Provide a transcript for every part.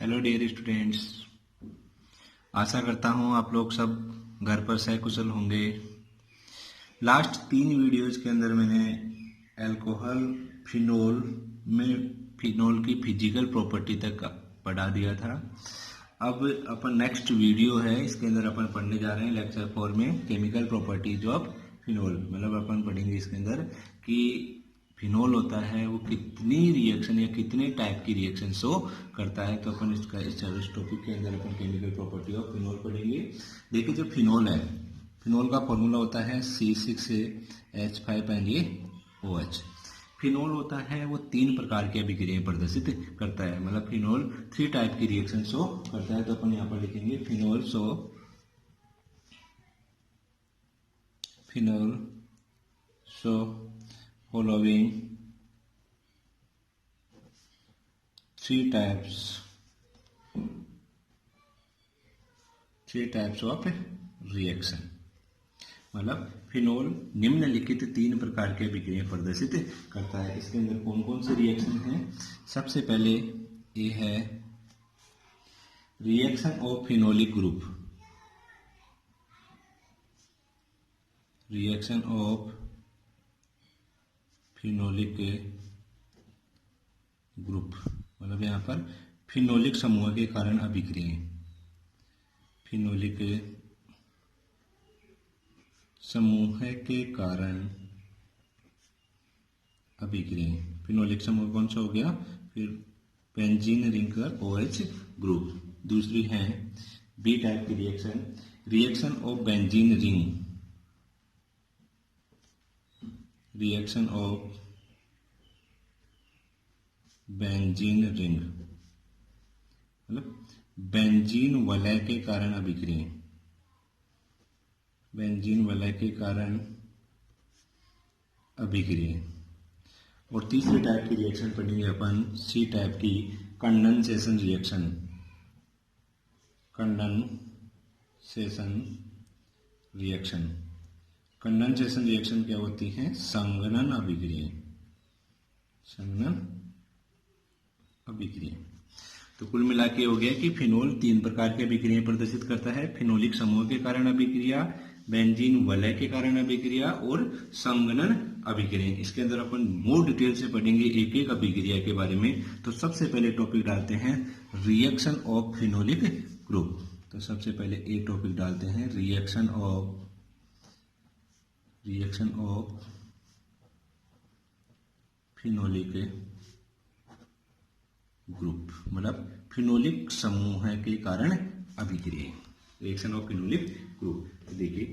Hello dear students, आशा करता हूँ आप लोग सब घर पर सकुशल होंगे। लास्ट 3 वीडियोज के अंदर मैंने अल्कोहल फिनोल में फिनोल की फिजिकल प्रॉपर्टी तक पढ़ा दिया था। अब अपन नेक्स्ट वीडियो है, इसके अंदर अपन पढ़ने जा रहे हैं लेक्चर 4 में केमिकल प्रॉपर्टीज ऑफ फिनोल। मतलब अपन पढ़ेंगे इसके अंदर कि फिनोल होता है वो कितनी रिएक्शन या कितने टाइप की रिएक्शन शो करता है। तो अपन इसका इस टॉपिक के अंदर अपन केमिकल प्रॉपर्टी ऑफ फिनोल पढ़ेंगे। देखिए, जो फिनोल है, फिनोल का फॉर्मूला होता है C6H5NaOH। फिनोल होता है वो 3 प्रकार की अभिक्रियाएं प्रदर्शित करता है। मतलब फिनोल 3 टाइप की रिएक्शन शो करता है। तो अपन यहाँ पर लिखेंगे phenol show following 3 types of reaction। मतलब फिनोल निम्नलिखित 3 प्रकार के अभिक्रिया प्रदर्शित करता है। इसके अंदर कौन कौन से रिएक्शन हैं? सबसे पहले ये है reaction of phenolic group. Reaction of phenolic group मतलब यहाँ पर फिनोलिक समूह के कारण अभिक्रियाएं। फिनोलिक समूह के कारण अभिक्रियाएं। फिनोलिक समूह कौन सा हो गया? फिर बेंजीन रिंग का OH ग्रुप। दूसरी है बी टाइप की reaction, reaction of benzene ring. Reaction of benzene ring मतलब बेंजीन वलय के कारण अभिक्रिया। बेंजीन वलय के कारण अभिक्रिया। और तीसरे टाइप की रिएक्शन पढ़ेंगे अपन, सी टाइप की condensation reaction. Condensation reaction. Condensation reaction क्या होती है? संघनन अभिक्रिया। संघनन अभिक्रिया। तो कुल मिला के हो गया कि फिनोल 3 प्रकार की अभिक्रिया प्रदर्शित करता है। फिनोलिक समूह के कारण अभिक्रिया, बेंजीन वलय के कारण अभिक्रिया और संघनन अभिक्रिया। इसके अंदर अपन मोर डिटेल से पढ़ेंगे एक एक अभिक्रिया के बारे में। तो सबसे पहले टॉपिक डालते हैं रिएक्शन ऑफ फिनोलिक ग्रुप। तो सबसे पहले एक टॉपिक डालते हैं रिएक्शन ऑफ फिनोलिक ग्रुप। मतलब फिनोलिक समूह के कारण अभिक्रिया। Reaction of phenolic group. देखिए,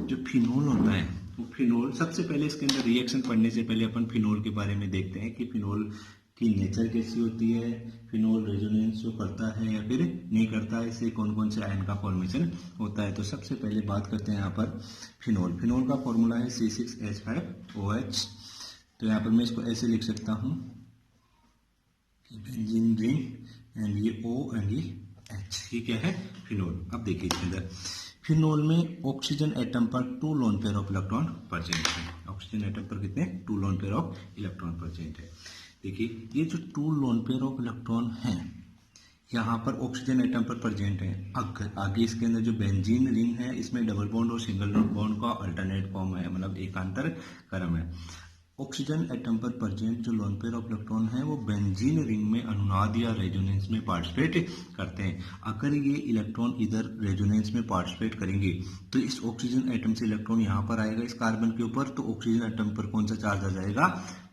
जो फिनोल होता है वो फिनोल, सबसे पहले इसके अंदर रिएक्शन पढ़ने से पहले अपन फिनोल के बारे में देखते हैं कि फिनोल की नेचर कैसी होती है। फिनोल रेजोनेंस जो करता है या फिर नहीं करता है, इससे कौन कौन से आयन का फॉर्मेशन होता है। तो सबसे पहले बात करते हैं यहाँ पर फिनोल। फिनोल का फॉर्मूला है C6H5OH। तो यहाँ पर मैं इसको ऐसे लिख सकता हूँ, बेंजीन रिंग एंड ये O एंड ये H। ये क्या है? फिनोल। अब देखिए इसके अंदर फिनोल में ऑक्सीजन एटम पर 2 lone pair of electron present है। ऑक्सीजन एटम पर कितने? 2 lone pair of electron present है। देखिए, ये जो 2 लोन पेयर ऑफ इलेक्ट्रॉन हैं यहाँ पर ऑक्सीजन एटम पर प्रेजेंट है। आगे इसके अंदर जो बेंजीन रिंग है इसमें डबल बॉन्ड और सिंगल बॉन्ड का अल्टरनेट फॉर्म है, मतलब एकांतर क्रम है। ऑक्सीजन एटम पर प्रेजेंट जो लोन पेयर ऑफ इलेक्ट्रॉन है वो बेंजीन रिंग में अनुनाद या रेजोनेंस में पार्टिसिपेट करते हैं। अगर ये इलेक्ट्रॉन इधर रेजोनेंस में पार्टिसिपेट करेंगे तो इस ऑक्सीजन एटम से इलेक्ट्रॉन यहाँ पर आएगा इस कार्बन के ऊपर, तो ऑक्सीजन एटम पर कौन सा चार्ज आ जाएगा?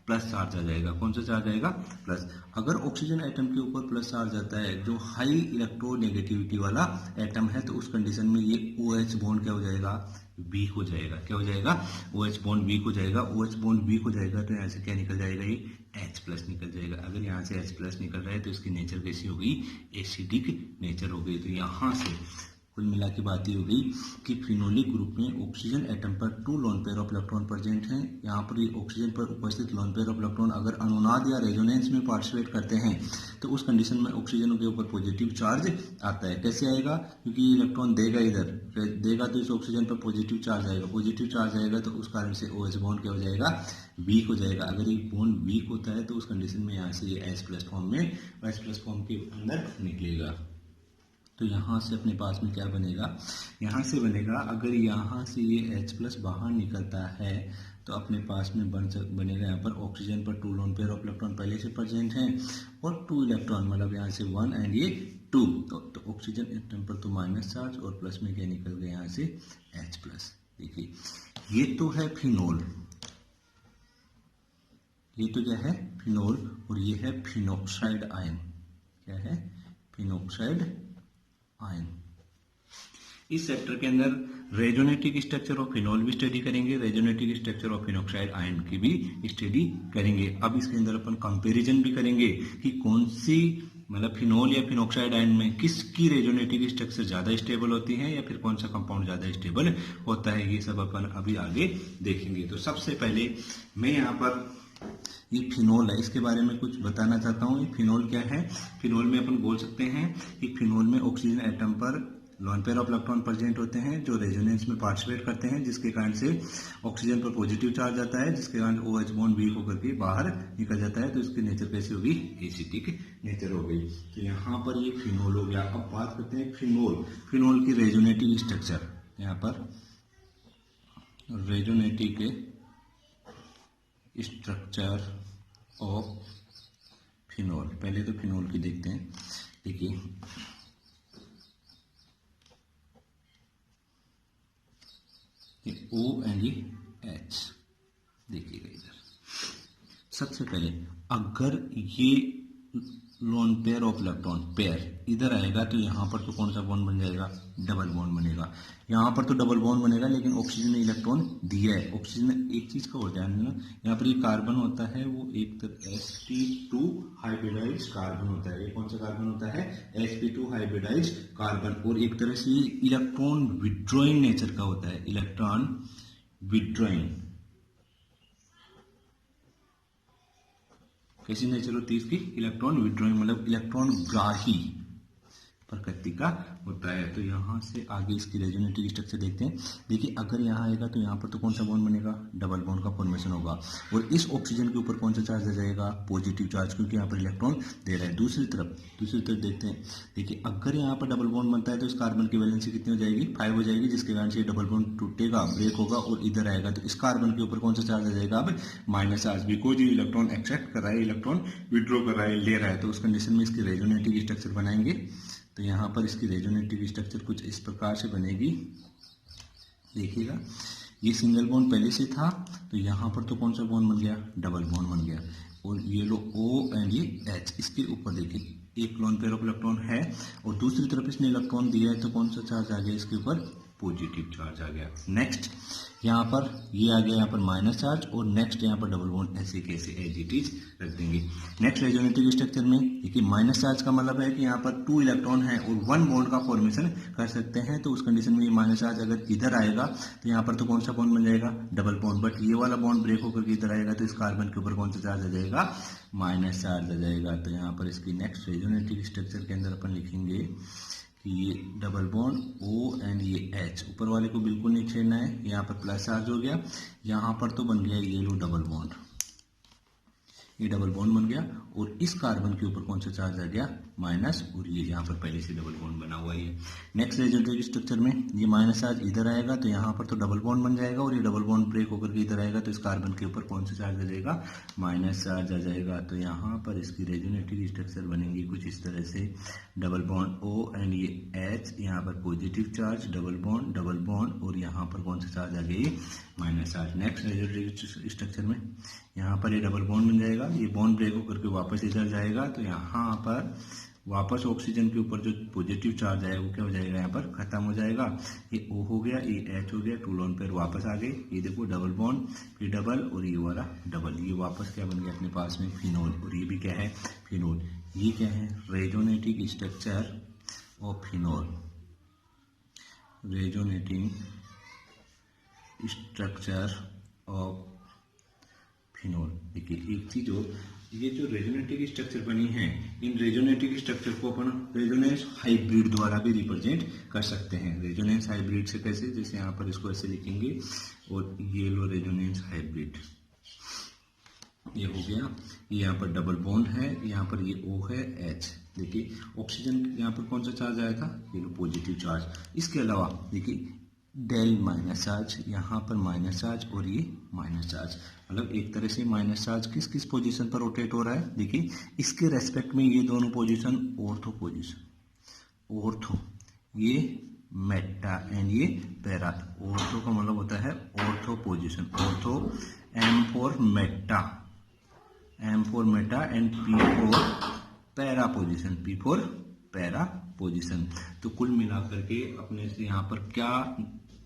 प्लस चार्ज आ जाएगा। कौन सा चार्ज आएगा? प्लस। अगर ऑक्सीजन एटम के ऊपर प्लस चार्ज आता है, जो हाई इलेक्ट्रोनेगेटिविटी वाला एटम है, तो उस कंडीशन में ये OH बॉन्ड क्या हो जाएगा? वीक हो जाएगा। क्या हो जाएगा? OH बॉन्ड वीक हो जाएगा। OH बॉन्ड वीक हो जाएगा तो यहाँ से क्या निकल जाएगा? ये H प्लस निकल जाएगा। अगर यहाँ से H प्लस निकल रहा है तो इसकी नेचर कैसी हो गई? एसिडिक नेचर हो गई। तो यहाँ से कुल मिला के बात ये हो गई कि फिनोलिक ग्रुप में ऑक्सीजन एटम पर 2 lone pair of electron present हैं। यहाँ पर ये ऑक्सीजन पर उपस्थित लोन पेयर ऑफ इलेक्ट्रॉन अगर अनुनाद या रेजोनेंस में पार्टिसिपेट करते हैं तो उस कंडीशन में ऑक्सीजन के ऊपर पॉजिटिव चार्ज आता है। कैसे आएगा? क्योंकि इलेक्ट्रॉन देगा, इधर देगा तो इस ऑक्सीजन पर पॉजिटिव चार्ज आएगा, पॉजिटिव चार्ज आएगा तो उस कारण से OH बॉन्ड क्या हो जाएगा? वीक हो जाएगा। अगर ये बॉन्ड वीक होता है तो उस कंडीशन में यहाँ से ये H+ फॉर्म में H+ फॉर्म के अंदर निकलेगा। तो यहाँ से अपने पास में क्या बनेगा? यहाँ से बनेगा, अगर यहाँ से ये H+ बाहर निकलता है तो अपने पास में बनेगा यहाँ पर ऑक्सीजन पर 2 लोन पेयर ऑफ इलेक्ट्रॉन पहले से प्रेजेंट हैं और 2 इलेक्ट्रॉन, मतलब यहाँ से 1 एंड ये 2। तो ऑक्सीजन एटम पर तो माइनस चार्ज और प्लस में क्या निकल गया यहाँ से H+। देखिए ये तो है फिनोल, ये तो क्या है? फिनोल। और ये है फिनॉक्साइड आयन। क्या है? Phenoxide ion. इस चैप्टर के अंदर रेजोनेटिक स्ट्रक्चर ऑफ फिनोल भी स्टडी करेंगे, रेजोनेटिक स्ट्रक्चर ऑफ फिनॉक्साइड आयन की भी स्टडी करेंगे। अब इसके अंदर अपन कंपैरिजन भी करेंगे कि कौन सी, मतलब फिनोल या फिनॉक्साइड आयन में किसकी रेजोनेटिक स्ट्रक्चर ज्यादा स्टेबल होती है या फिर कौन सा कंपाउंड ज्यादा स्टेबल होता है, ये सब अपन अभी आगे देखेंगे। तो सबसे पहले मैं यहाँ पर ये फिनोल है, इसके बारे में कुछ बताना चाहता हूँ। ये फिनोल क्या है? फिनोल में अपन बोल सकते हैं कि फिनोल में ऑक्सीजन एटम पर lone pair of electron present होते हैं जो रेजोनेंस में पार्टिसिपेट करते हैं, जिसके कारण से ऑक्सीजन पर पॉजिटिव चार्ज आता है, जिसके कारण OH बॉन्ड वीक होकर के बाहर निकल जाता है। तो इसकी नेचर कैसी होगी? एसिटिक नेचर हो गई। तो यहाँ पर ये फिनोल हो गया। अब बात करते हैं फिनोल। फिनोल की रेजोनेटिक स्ट्रक्चर, यहाँ पर रेजोनेटिक स्ट्रक्चर ऑफ फिनोल। पहले तो फिनोल की देखते हैं। देखिए O एंड ये H, देखिएगा इधर। सबसे पहले अगर ये lone pair of electron pair इधर आएगा तो यहाँ पर तो कौन सा बॉन्ड बन जाएगा? डबल बॉन्ड बनेगा। यहाँ पर तो डबल बॉन्ड बनेगा, लेकिन ऑक्सीजन ने इलेक्ट्रॉन दिया है। ऑक्सीजन एक चीज का और ध्यान देना, यहाँ पर ये कार्बन होता है वो एक तरह sp2 हाइब्रिडाइज कार्बन होता है। ये कौन सा कार्बन होता है? sp2 hybridise carbon. और एक तरह से इलेक्ट्रॉन विड्रॉइंग नेचर का होता है, इलेक्ट्रॉन विड्रॉइंग। कैसी नेचर होती है इसकी? इलेक्ट्रॉन विड्रॉइंग, मतलब इलेक्ट्रॉन ग्राही प्रकृति का होता है। तो यहाँ से आगे इसकी रेजोनेटिक स्ट्रक्चर देखते हैं। देखिए अगर यहाँ आएगा तो यहाँ पर तो कौन सा बॉन्ड बनेगा? डबल बॉन्ड का फॉर्मेशन होगा। और इस ऑक्सीजन के ऊपर कौन सा चार्ज आ जाएगा? पॉजिटिव चार्ज, क्योंकि यहाँ पर इलेक्ट्रॉन दे रहा है। दूसरी तरफ देखते हैं। देखिए अगर यहाँ पर डबल बॉन्ड बनता है तो इस कार्बन की वैलेंसी कितनी हो जाएगी? 5 हो जाएगी, जिसके कारण से डबल बॉन्ड टूटेगा, ब्रेक होगा और इधर आएगा तो इस कार्बन के ऊपर कौन सा चार्ज आ जाएगा? अब माइनस चार्ज, बिकॉज ये इलेक्ट्रॉन एक्सेप्ट कर रहा है, इलेक्ट्रॉन विड्रॉ कर रहा है, ले रहा है। तो उस कंडीशन में इसकी रेजोनेटिक स्ट्रक्चर बनाएंगे। तो यहाँ पर इसकी रेजोनेटिक स्ट्रक्चर कुछ इस प्रकार से बनेगी। देखिएगा ये सिंगल बॉन्ड पहले से था, तो यहाँ पर तो कौन सा बॉन्ड बन गया? डबल बॉन्ड बन गया। और ये लो O एंड ये H, इसके ऊपर देखिए एक लोन पेयर ऑफ इलेक्ट्रॉन है और दूसरी तरफ इसने इलेक्ट्रॉन दिया है, तो कौन सा चार्ज आ गया इसके ऊपर? पॉजिटिव चार्ज आ गया। नेक्स्ट यहाँ पर ये आ गया, यहाँ पर माइनस चार्ज, और नेक्स्ट यहाँ पर डबल बॉन्ड ऐसे कैसे एज इट इज रख देंगे। नेक्स्ट रेजोनेटिक स्ट्रक्चर में देखिए माइनस चार्ज का मतलब है कि यहाँ पर 2 इलेक्ट्रॉन है और 1 बॉन्ड का फॉर्मेशन कर सकते हैं। तो उस कंडीशन में ये माइनस चार्ज अगर इधर आएगा तो यहाँ पर तो कौन सा बॉन्ड बन जाएगा? Double bond. बट ये वाला बॉन्ड ब्रेक होकर के इधर आएगा तो इस कार्बन के ऊपर कौन सा चार्ज आ जाएगा? माइनस चार्ज आ जाएगा। तो यहाँ पर इसकी नेक्स्ट रेजोनेटिक स्ट्रक्चर के अंदर अपन लिखेंगे कि ये डबल बॉन्ड O एंड ये H, ऊपर वाले को बिल्कुल नहीं छेड़ना है। यहाँ पर प्लस चार्ज हो गया, यहाँ पर तो बन गया ये लो डबल बॉन्ड, ये डबल बॉन्ड बन गया। और इस कार्बन के ऊपर कौन सा चार्ज आ गया? माइनस, और ये यहाँ पर पहले से डबल बॉन्ड बना हुआ है। नेक्स्ट रेजोनेटिक स्ट्रक्चर में ये माइनस चार्ज इधर आएगा तो यहाँ पर तो डबल बॉन्ड बन जाएगा, और ये डबल बॉन्ड ब्रेक होकर के इधर आएगा तो इस कार्बन के ऊपर कौन सा चार्ज आ जाएगा? माइनस चार्ज आ जाएगा। तो यहाँ पर इसकी रेजोनेटिक स्ट्रक्चर बनेगी कुछ इस तरह से, डबल बॉन्ड O एंड ये H, यहाँ पर पॉजिटिव चार्ज, डबल बॉन्ड, और यहाँ पर कौन सा चार्ज आ गया? Minus charge. नेक्स्ट रेजोनेटिक स्ट्रक्चर में यहाँ पर ये डबल बॉन्ड बन जाएगा, ये बॉन्ड ब्रेक होकर के वापस इधर जाएगा तो यहाँ पर वापस ऑक्सीजन के ऊपर जो पॉजिटिव चार्ज है वो क्या हो जाएगा? यहाँ पर खत्म हो जाएगा। ये O हो गया, ये H हो गया, 2 लोन पेयर वापस आ गए। ये देखो डबल बॉन्ड, फिर डबल, और ये वाला डबल, ये वापस क्या बन गया अपने पास में? फिनोल। और ये भी क्या है? फिनोल। ये क्या है? Resonetic structure of phenol. Resonating structure of phenol. देखिए एक चीज हो, ये जो रेजोनेटिव स्ट्रक्चर बनी है, इन रेजोनेटिव स्ट्रक्चर को अपन रेजोनेंस हाइब्रिड द्वारा भी रिप्रेजेंट कर सकते हैं। रेजोनेंस हाइब्रिड से कैसे, जैसे यहाँ पर इसको ऐसे लिखेंगे और ये लो रेजोनेंस हाइब्रिड, ये हो गया। ये यहाँ पर डबल बॉन्ड है, यहाँ पर ये O है H। देखिए ऑक्सीजन यहाँ पर कौन सा चार्ज आया था, ये लो पॉजिटिव चार्ज। इसके अलावा देखिए डेल माइनस चार्ज, यहाँ पर माइनस चार्ज और ये माइनस चार्ज, मतलब एक तरह से माइनस चार्ज किस किस पोजीशन पर रोटेट हो रहा है। देखिए इसके रेस्पेक्ट में ये दोनों पोजीशन ऑर्थो पोजीशन, ऑर्थो, ये मेटा एंड ये पैरा। ऑर्थो का मतलब होता है ortho position, ortho, M for Meta, M for Meta and P for para position, P for para position. तो कुल मिलाकर के अपने से यहाँ पर क्या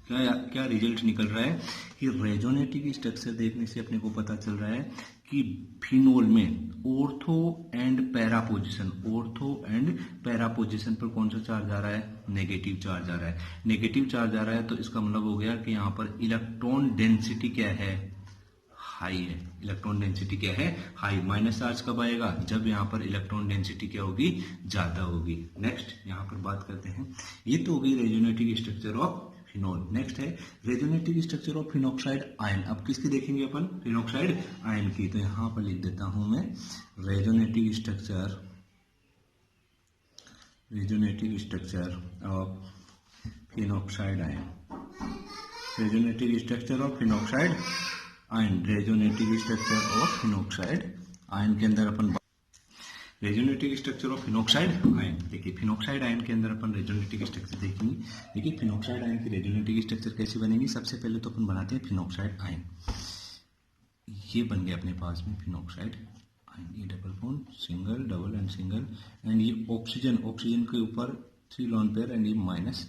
क्या क्या रिजल्ट निकल रहा है कि रेजोनेटिव स्ट्रक्चर देखने से अपने को पता चल रहा है कि फिनोल में ortho and para position, ortho and para position पर कौन सा चार्ज आ रहा है, नेगेटिव चार्ज आ रहा है। नेगेटिव चार्ज आ रहा है तो इसका मतलब हो गया कि यहाँ पर इलेक्ट्रॉन डेंसिटी क्या है, हाई है। इलेक्ट्रॉन डेंसिटी क्या है, हाई। माइनस चार्ज कब आएगा, जब यहाँ पर इलेक्ट्रॉन डेंसिटी क्या होगी, ज्यादा होगी। नेक्स्ट यहाँ पर बात करते हैं, ये तो हो गई resonative structure of phenol. Next है resonative structure of phenoxide ion. अब किसकी देखेंगे अपन, फिनॉक्साइड आयन की। तो यहाँ पर लिख देता हूं मैं resonative structure of phenoxide ion, resonative structure of phenoxide ion, resonative structure of phenoxide ion के अंदर अपन resonative structure of phenoxide ion. देखिए फिनॉक्साइड आयन के अंदर अपन रेजोनेटिव स्ट्रक्चर देखेंगे। देखिए फिनॉक्साइड आयन की रेजोनेटिव स्ट्रक्चर कैसे बनेगी, सबसे पहले तो अपन बनाते हैं फिनॉक्साइड आयन। ये बन गया अपने पास में फिनॉक्साइड आयन, ये double bond, single, double and single, and ये ऑक्सीजन, ऑक्सीजन के ऊपर 3 लोन पेयर एंड ये माइनस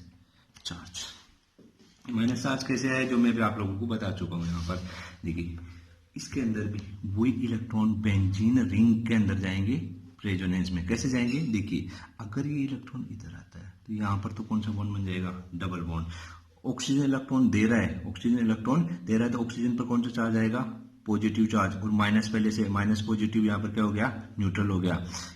चार्ज। माइनस चार्ज कैसे है जो मैं भी आप लोगों को बता चुका हूँ। यहाँ पर देखिए इसके अंदर भी वही इलेक्ट्रॉन बेंजीन रिंग के अंदर जाएंगे रेजोनेंस में। कैसे जाएंगे, देखिए अगर ये इलेक्ट्रॉन इधर आता है तो यहाँ पर तो कौन सा बॉन्ड बन जाएगा, डबल बॉन्ड। ऑक्सीजन इलेक्ट्रॉन दे रहा है, ऑक्सीजन इलेक्ट्रॉन दे रहा है तो ऑक्सीजन पर कौन सा चार्ज आएगा, पॉजिटिव चार्ज, और माइनस पहले से माइनस पॉजिटिव यहाँ पर क्या हो गया, न्यूट्रल हो गया।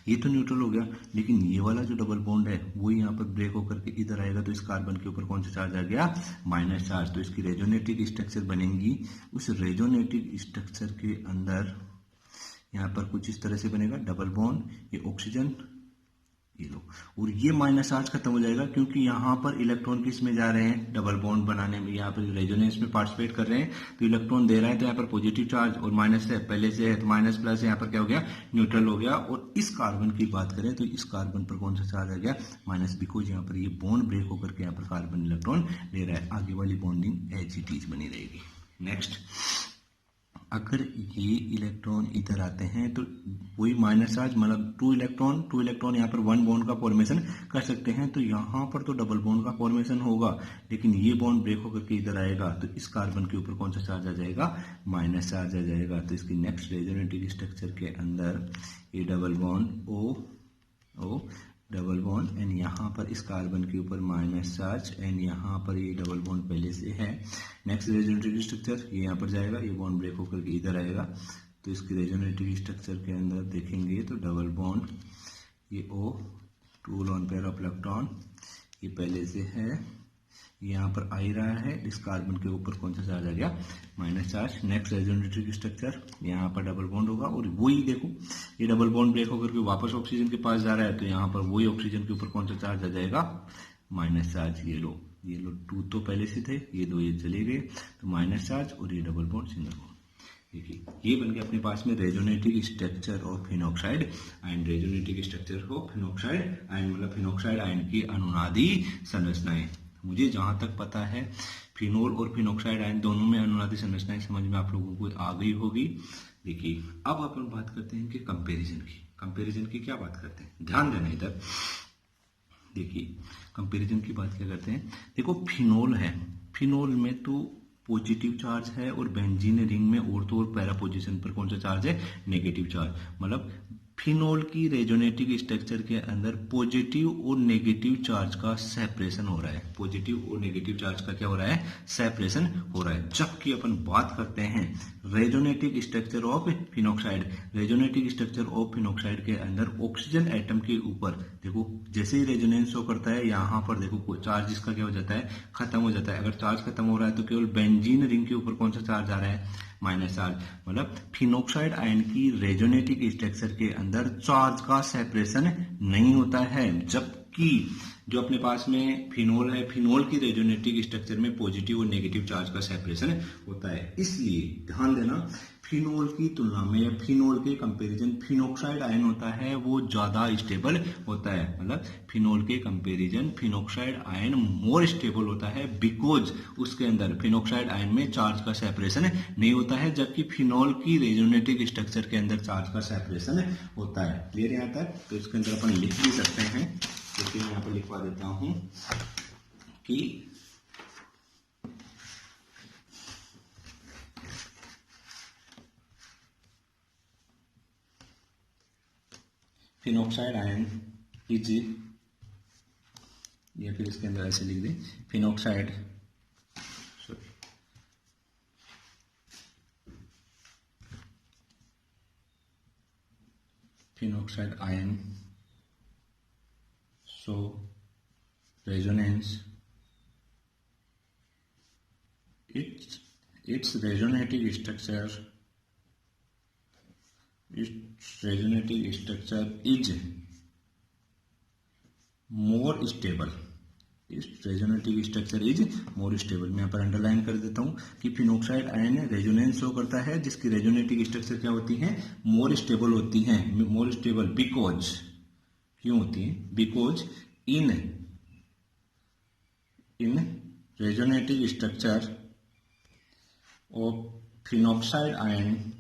ये तो न्यूट्रल हो गया, लेकिन ये वाला जो डबल बॉन्ड है वो यहाँ पर ब्रेक होकर के इधर आएगा तो इस कार्बन के ऊपर कौन सा चार्ज आ गया, माइनस चार्ज। तो इसकी रेजोनेटिव स्ट्रक्चर बनेगी। उस रेजोनेटिव स्ट्रक्चर के अंदर यहाँ पर कुछ इस तरह से बनेगा, डबल बॉन्ड, ये ऑक्सीजन, ये लो, और ये माइनस चार्ज खत्म हो जाएगा क्योंकि यहाँ पर इलेक्ट्रॉन किस में जा रहे हैं, डबल बॉन्ड बनाने में, यहाँ पर रेजोनेंस में पार्टिसिपेट कर रहे हैं तो इलेक्ट्रॉन दे रहा है तो यहाँ पर पॉजिटिव चार्ज, और माइनस है पहले से है तो माइनस प्लस यहाँ पर क्या हो गया, न्यूट्रल हो गया। और इस कार्बन की बात करें तो इस कार्बन पर कौन सा चार्ज आ गया, माइनस, बिकॉज यहाँ पर ये बॉन्ड ब्रेक होकर के यहाँ पर कार्बन इलेक्ट्रॉन ले रहा है। आगे वाली बॉन्डिंग एज इट इज बनी रहेगी। नेक्स्ट, अगर ये इलेक्ट्रॉन इधर आते हैं तो वही माइनस चार्ज, मतलब टू इलेक्ट्रॉन यहाँ पर 1 बॉन्ड का फॉर्मेशन कर सकते हैं तो यहाँ पर तो डबल बॉन्ड का फॉर्मेशन होगा, लेकिन ये बॉन्ड ब्रेक होकर के इधर आएगा तो इस कार्बन के ऊपर कौन सा चार्ज आ जाएगा, माइनस चार्ज आ जाएगा। तो इसकी नेक्स्ट रेजोनेटिव स्ट्रक्चर के अंदर ये double bond O double bond and यहाँ पर इस कार्बन के ऊपर माइनस चार्ज एंड यहाँ पर ये डबल बॉन्ड पहले से है। नेक्स्ट रेजोनेटिव स्ट्रक्चर, ये यहाँ पर जाएगा, ये बॉन्ड ब्रेक होकर के इधर आएगा तो इसकी रेजोनेटिव स्ट्रक्चर के अंदर देखेंगे तो डबल बॉन्ड, ये O, 2 lone pair of electron, ये पहले से है, यहाँ पर आ ही रहा है, इस कार्बन के ऊपर कौन सा चार्ज आ गया, minus charge. Next resonative structure, यहाँ पर डबल बॉन्ड होगा और वही देखो ये डबल बॉन्ड ब्रेक होकर के वापस ऑक्सीजन के पास जा रहा है तो यहाँ पर वही ऑक्सीजन के ऊपर कौन सा चार्ज आ जाएगा, माइनस चार्ज। ये लो 2 तो पहले से थे, ये 2 ये चले गए तो माइनस चार्ज, और ये डबल बॉन्ड, सिंगल बॉन्ड। देखिए ये बन गया अपने पास में resonative structure of phenoxide ion. Resonative structure of phenoxide ion मतलब फिनॉक्साइड आयन की अनुनादी संरचनाएं। मुझे जहां तक पता है फिनोल और फिनॉक्साइड आयन दोनों में अनुनादी संरचनाएं समझ में आप लोगों को आ गई होगी। देखिए अब अपन बात करते हैं कि कंपैरिजन की क्या बात करते हैं, ध्यान देना इधर। देखिए कंपैरिजन की बात क्या करते हैं, देखो फिनोल है, फिनोल में तो पॉजिटिव चार्ज है और बेंजीन रिंग में ऑर्थो और पैरा पोजीशन पर कौन सा चार्ज है, नेगेटिव चार्ज। मतलब फिनोल की रेजोनेटिव स्ट्रक्चर के अंदर पॉजिटिव और नेगेटिव चार्ज का सेपरेशन हो रहा है। पॉजिटिव और नेगेटिव चार्ज का क्या हो रहा है? सेपरेशन हो रहा है। जबकि अपन बात करते हैं resonative structure of phenoxide. Resonative structure of phenoxide के अंदर ऑक्सीजन एटम के ऊपर देखो, जैसे ही रेजोनेंस शो करता है यहाँ पर देखो चार्ज इसका क्या हो जाता है? खत्म हो जाता है। अगर चार्ज खत्म हो रहा है तो केवल बेंजीन रिंग के ऊपर कौन सा चार्ज आ रहा है? Minus charge. मतलब फिनोक्साइड आयन की रेजोनेटिव स्ट्रक्चर के अंदर चार्ज का सेपरेशन नहीं होता है। जबकि जो अपने पास में फिनोल है, फिनोल की रेजोनेटिव स्ट्रक्चर में पॉजिटिव और नेगेटिव चार्ज का सेपरेशन होता है। इसलिए ध्यान देना, फिनोल की तुलना में या फिनोल के कंपैरिजन फिनोक्साइड आयन होता है वो ज्यादा स्टेबल होता है। मतलब फिनोल के comparison phenoxide ion more stable होता है, बिकॉज उसके अंदर फिनोक्साइड आयन में चार्ज का सेपरेशन नहीं होता है, जबकि फिनोल की रेजोनेटिव स्ट्रक्चर के अंदर चार्ज का सेपरेशन होता है। क्लियर यहाँ तक? तो इसके अंदर अपन लिख भी सकते हैं, लेकिन मैं यहाँ पर लिखवा देता हूं कि फिनोक्साइड आयन इज, या फिर इसके अंदर ऐसे लिख दें, phenoxide phenoxide ion so resonance, its resonative structure is more stable। इस resonative structure is more stable. मैं यहाँ पर अंडरलाइन कर देता हूँ कि फिनोक्साइड आयन रेजोनेंस शो करता है जिसकी रेजोनेटिव स्ट्रक्चर क्या होती है? मोर स्टेबल होती हैं। मोर स्टेबल बिकॉज, क्यों होती है? Because in resonative structure of phenoxide ion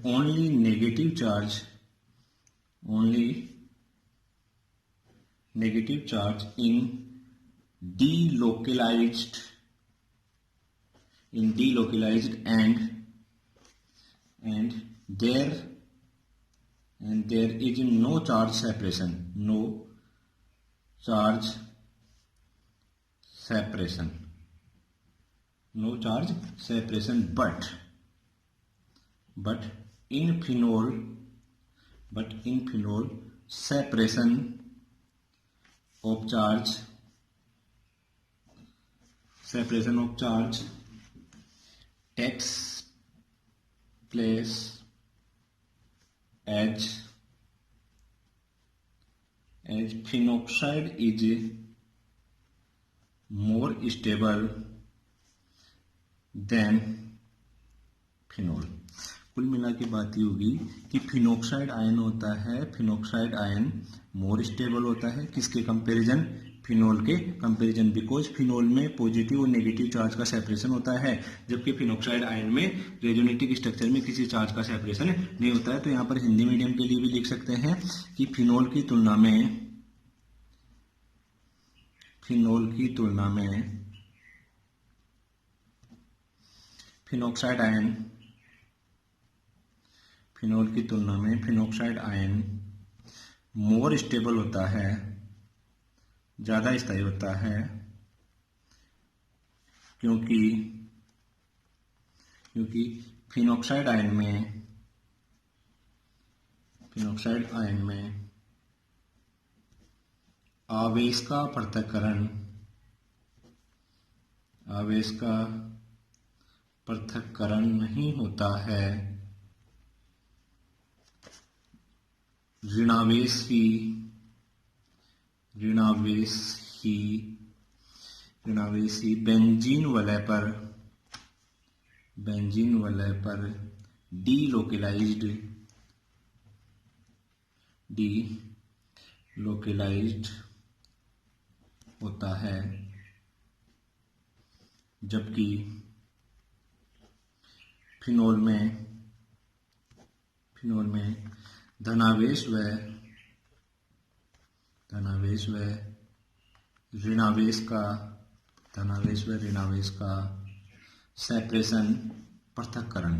only negative charge in delocalized and there is no charge separation, but in phenol separation of charge takes place as phenoxide is more stable than phenol. कुल मिला के बात ये होगी कि phenoxide ion होता है, phenoxide ion more stable होता है किसके कंपैरिजन? फिनोल के कंपैरिजन, बिकॉज फिनोल में पॉजिटिव और नेगेटिव चार्ज का सेपरेशन होता है, जबकि फिनोक्साइड आयन में रेजोनेटिव स्ट्रक्चर में किसी चार्ज का सेपरेशन नहीं होता है। तो यहाँ पर हिंदी मीडियम के लिए भी लिख सकते हैं कि फिनोल की तुलना में फिनोक्साइड आयन मोर स्टेबल होता है, ज्यादा स्थायी होता है, क्योंकि फिनोक्साइड आयन में आवेश का पृथक्करण नहीं होता है, ऋणावेश ही बेंजीन वलय पर डीलोकेलाइज्ड होता है, जबकि फिनोल में धनावेश व ऋणावेश का सेपरेशन, पृथक्करण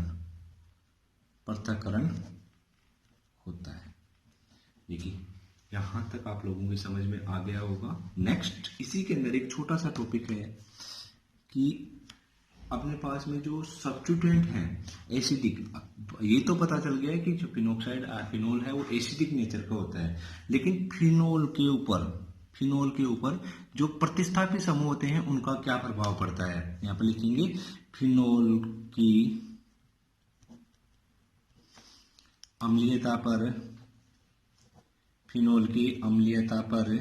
होता है। देखिए यहां तक आप लोगों की समझ में आ गया होगा। नेक्स्ट इसी के अंदर एक छोटा सा टॉपिक है कि अपने पास में जो सब्स्टिट्यूएंट है एसिडिक, ये तो पता चल गया है कि जो फिनोक्साइड फिनोल है वो एसिडिक नेचर का होता है, लेकिन फिनोल के ऊपर जो प्रतिस्थापी समूह होते हैं उनका क्या प्रभाव पड़ता है। यहां पर लिखेंगे फिनोल की अम्लीयता पर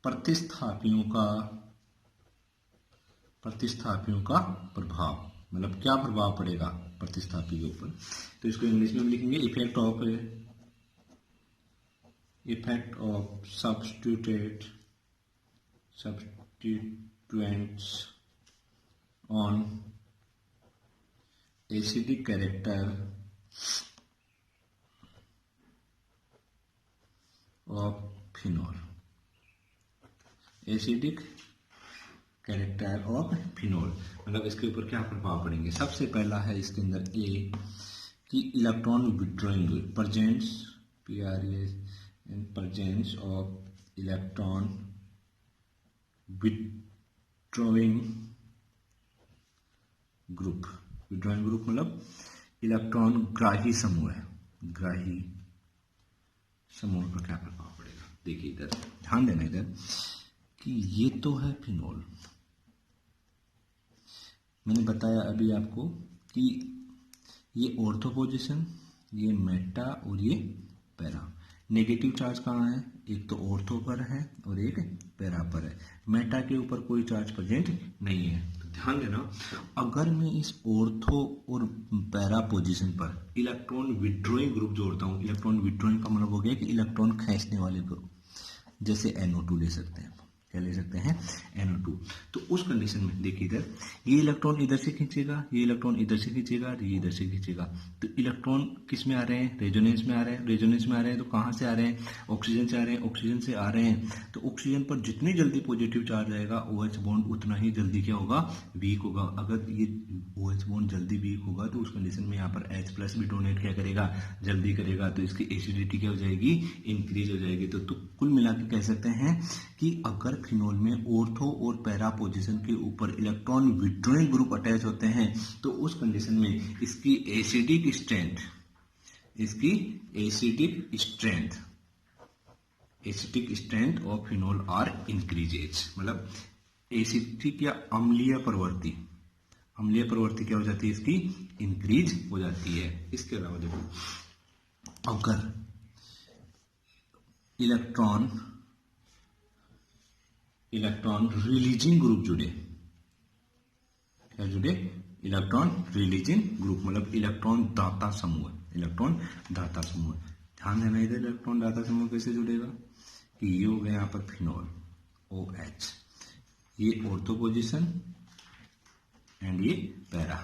प्रतिस्थापियों का प्रभाव, मतलब क्या प्रभाव पड़ेगा प्रतिस्थापी के ऊपर। तो इसको इंग्लिश में हम लिखेंगे effect of substituents on acidic character of phenol. Acidic character of phenol मतलब इसके ऊपर क्या प्रभाव पड़ेंगे। सबसे पहला है इसके अंदर ए कि electron withdrawing presence presence of electron withdrawing group मतलब इलेक्ट्रॉन ग्राही समूह है, ग्राही समूह पर क्या प्रभाव पड़ेगा। देखिए इधर ध्यान देना इधर कि ये तो है फिनोल, मैंने बताया अभी आपको कि ये ऑर्थो पोजीशन, ये मेटा और ये पैरा। नेगेटिव चार्ज कहाँ है, एक तो ऑर्थो पर है और एक पैरा पर है। मेटा के ऊपर कोई चार्ज प्रेजेंट नहीं है। तो ध्यान देना, अगर मैं इस ऑर्थो और पैरा पोजीशन पर इलेक्ट्रॉन विड्रॉइंग ग्रुप जोड़ता हूँ, इलेक्ट्रॉन विड्रॉइंग का मतलब हो गया कि इलेक्ट्रॉन खींचने वाले ग्रुप, जैसे NO2 ले सकते हैं, क्या ले सकते हैं NO2। तो उस कंडीशन में देखिए इधर ये इलेक्ट्रॉन इधर से खींचेगा, ये इलेक्ट्रॉन इधर से खींचेगा, ये इधर से खींचेगा। तो इलेक्ट्रॉन किस में आ रहे हैं, रेजोनेंस में आ रहे हैं। रेजोनेंस में आ रहे हैं तो कहाँ से आ रहे हैं, ऑक्सीजन से आ रहे हैं, ऑक्सीजन से आ रहे हैं। तो ऑक्सीजन पर जितनी जल्दी पॉजिटिव चार्ज आएगा OH बॉन्ड उतना ही जल्दी क्या होगा, वीक होगा। अगर ये OH बॉन्ड जल्दी वीक होगा तो उस कंडीशन में यहाँ पर H+ भी डोनेट क्या करेगा, जल्दी करेगा। तो इसकी एसिडिटी क्या हो जाएगी, इंक्रीज हो जाएगी। तो कुल मिला के कह सकते हैं कि अगर फिनोल में ऑर्थो और पैरा पोजीशन के ऊपर इलेक्ट्रॉन विड्रॉइंग ग्रुप अटैच होते हैं तो उस कंडीशन में इसकी acidic strength of phenol are increases. मतलब एसिडिक या अम्लीय प्रवृत्ति क्या हो जाती है, इसकी इंक्रीज हो जाती है। इसके अलावा देखो, अगर इलेक्ट्रॉन रिलीजिंग ग्रुप जुड़े, क्या जुड़े, इलेक्ट्रॉन रिलीजिंग ग्रुप मतलब इलेक्ट्रॉन दाता समूह। ध्यान देना इधर, इलेक्ट्रॉन दाता समूह कैसे जुड़ेगा कि ये हो गया यहाँ पर फिनोल OH, ये ऑर्थो पोजीशन एंड ये पैरा,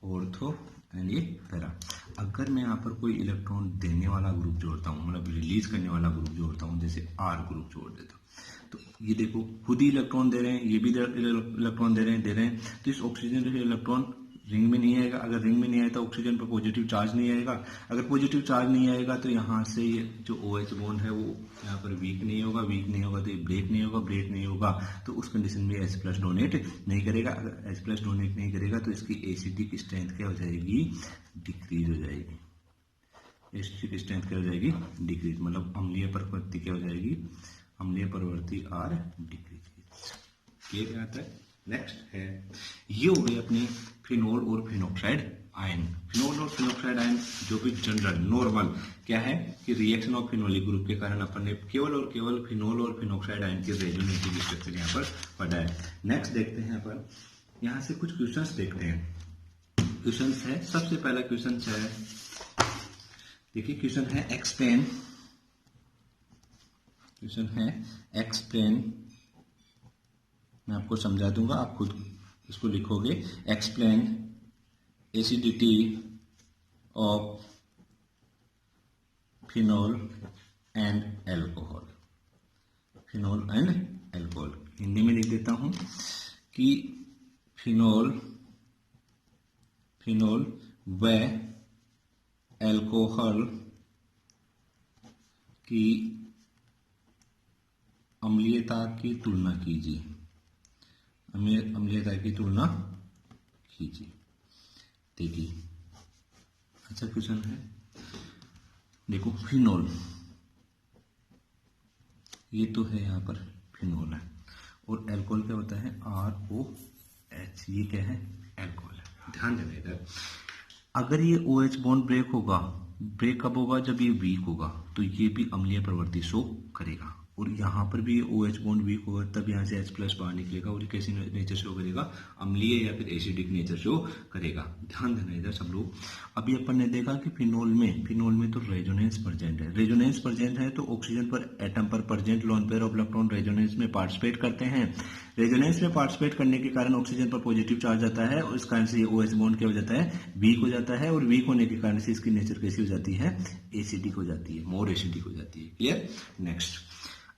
ऑर्थो एंड ये पैरा। अगर मैं यहाँ पर कोई इलेक्ट्रॉन देने वाला ग्रुप जोड़ता हूँ, मतलब रिलीज करने वाला ग्रुप जोड़ता हूँ, जैसे R ग्रुप जोड़ देता हूँ, तो ये देखो खुद ही इलेक्ट्रॉन दे रहे हैं, ये भी इलेक्ट्रॉन दे रहे हैं। तो इस ऑक्सीजन से इलेक्ट्रॉन रिंग में नहीं आएगा। अगर रिंग में नहीं आया तो ऑक्सीजन पर पॉजिटिव चार्ज नहीं आएगा। अगर पॉजिटिव चार्ज नहीं आएगा तो यहाँ से ये जो OH बॉन्ड है वो यहाँ पर वीक नहीं होगा तो ये ब्रेक नहीं होगा। तो उस कंडीशन में H+ डोनेट नहीं करेगा। अगर H+ डोनेट नहीं करेगा तो इसकी एसिडिक स्ट्रेंथ क्या हो जाएगी, डिक्रीज हो जाएगी। एसिडिक स्ट्रेंथ क्या हो जाएगी, डिक्रीज, मतलब अम्लीय प्रवृत्ति क्या हो जाएगी, अम्लीय प्रवृत्ति आर डिक्रीज। ये क्या आता है। नेक्स्ट है, ये हो गए अपने फिनोल और फिनोक्साइड आयन। फिनोल और फिनोक्साइड आयन जो भी जनरल नॉर्मल क्या है कि रिएक्शन ऑफ फिनोलिक ग्रुप के कारण अपन ने केवल और केवल फिनोल और फिनोक्साइड आयन के रेजोनेटिव स्ट्रक्चर यहाँ पर पढ़ा है। नेक्स्ट देखते हैं यहाँ पर, यहाँ से कुछ क्वेश्चंस देखते हैं। क्वेश्चंस है, सबसे पहला क्वेश्चन है, देखिए क्वेश्चन है एक्सप्लेन मैं आपको समझा दूंगा, आप खुद इसको लिखोगे। Explain acidity of phenol and alcohol. Hindi में लिख देता हूं कि फिनोल फिनोल व एल्कोहल की अम्लीयता की तुलना कीजिए। अम्लीयता की तुलना कीजिए। देखिए अच्छा क्वेश्चन है। देखो फिनोल, ये तो है यहाँ पर फिनोल है, और एल्कोहल क्या होता है ROH, ये क्या है एल्कोहल है। ध्यान देना इधर, अगर ये OH बॉन्ड ब्रेक होगा, ब्रेक कब होगा जब ये वीक होगा, तो ये भी अम्लीय प्रवृत्ति शो करेगा, और यहाँ पर भी OH बॉन्ड वीक होगा तब यहाँ से H+ बाहर निकलेगा और ये कैसी नेचर शो करेगा, अम्लीय या फिर एसिडिक नेचर शो करेगा। ध्यान देना इधर सब लोग। अभी अपन ने देखा कि फिनोल में तो रेजोनेंस प्रेजेंट है। रेजोनेंस प्रेजेंट है तो ऑक्सीजन पर एटम पर present lone pair of electron resonance में पार्टिसिपेट करते हैं। रेजोनेंस में पार्टिसिपेट करने के कारण ऑक्सीजन पर पॉजिटिव चार्ज आता है और इस कारण से OH बॉन्ड क्या हो जाता है, वीक हो जाता है, और वीक होने के कारण से इसकी नेचर कैसी हो जाती है, एसिडिक हो जाती है, मोर एसिडिक हो जाती है। क्लियर। नेक्स्ट